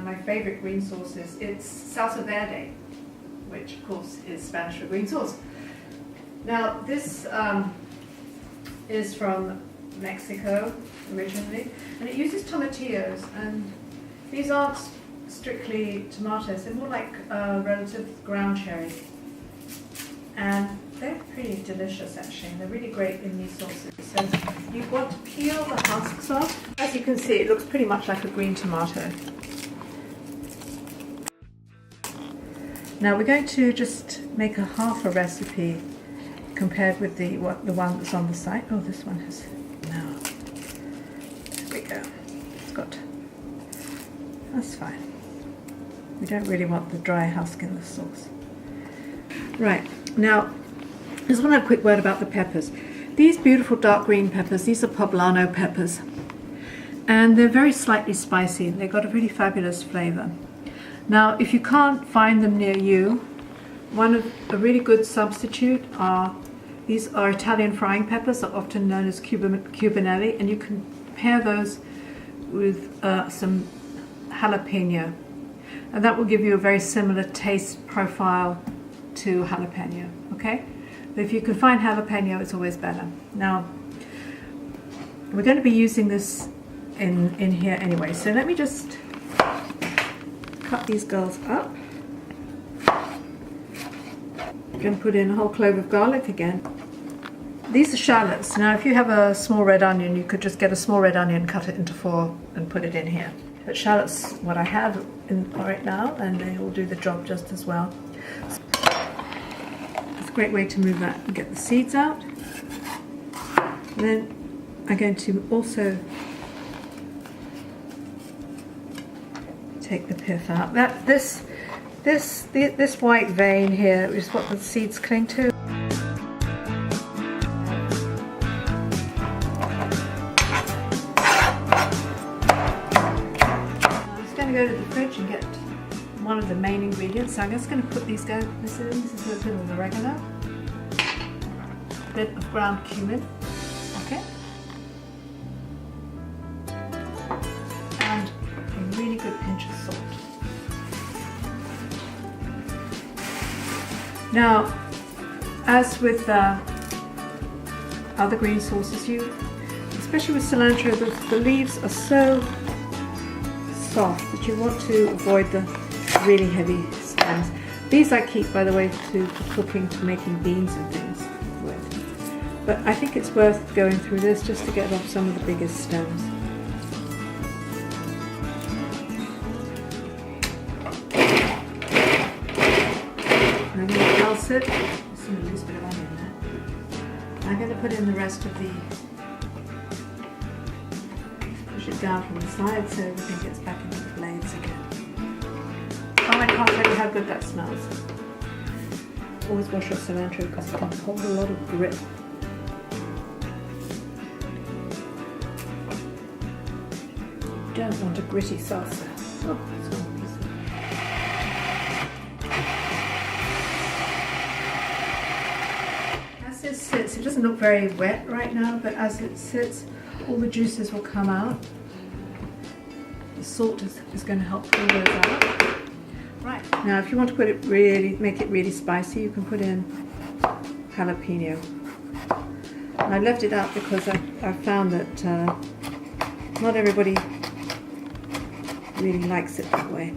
of my favorite green sauces. It's Salsa Verde, which of course is Spanish for green sauce. Now this is from Mexico originally, and it uses tomatillos, and these aren't strictly tomatoes, they're more like relative ground cherries, and they're pretty delicious actually, and they're really great in these sauces. So you want to peel the husks off. As you can see, it looks pretty much like a green tomato. Now we're going to just make a half a recipe compared with the one that's on the site. Oh, this one has, no, there we go, it's got, that's fine. We don't really want the dry husk in the sauce. Right, now I just want to have a quick word about the peppers. These beautiful dark green peppers, these are poblano peppers, and they're very slightly spicy. They've got a really fabulous flavor. Now if you can't find them near you, a really good substitute are, these are Italian frying peppers, are often known as cubanelli, and you can pair those with some jalapeno, and that will give you a very similar taste profile to jalapeno, okay? But if you can find jalapeno, it's always better. Now, we're going to be using this in here anyway, so let me just cut these girls up. I'm going to put in a whole clove of garlic again. These are shallots. Now if you have a small red onion, you could just get a small red onion, cut it into 4 and put it in here. But shallots, what I have right now, and they will do the job just as well. It's a great way to move that and get the seeds out. And then I'm going to also take the pith out. This white vein here is what the seeds cling to. I'm just going to go to the fridge and get one of the main ingredients. So I'm just going to put these in. This is a bit of oregano, a bit of ground cumin, okay, and a really good pinch of salt. Now, as with other green sauces, especially with cilantro, the leaves are so soft that you want to avoid the really heavy stems. These I keep, by the way, for cooking, to making beans and things with. But I think it's worth going through this just to get off some of the biggest stems. I'm going to pulse it. There's a loose bit of onion there. I'm going to put in the rest of the, push it down from the side so everything gets back into the blades again. Oh, I can't tell you how good that smells. Always wash your cilantro because it can hold a lot of grit. You don't want a gritty salsa. Oh, it's one piece. As it sits, it doesn't look very wet right now, but as it sits, all the juices will come out. The salt is going to help pull those out. Right, now if you want to make it really spicy, you can put in jalapeno. And I left it out because I found that not everybody really likes it that way.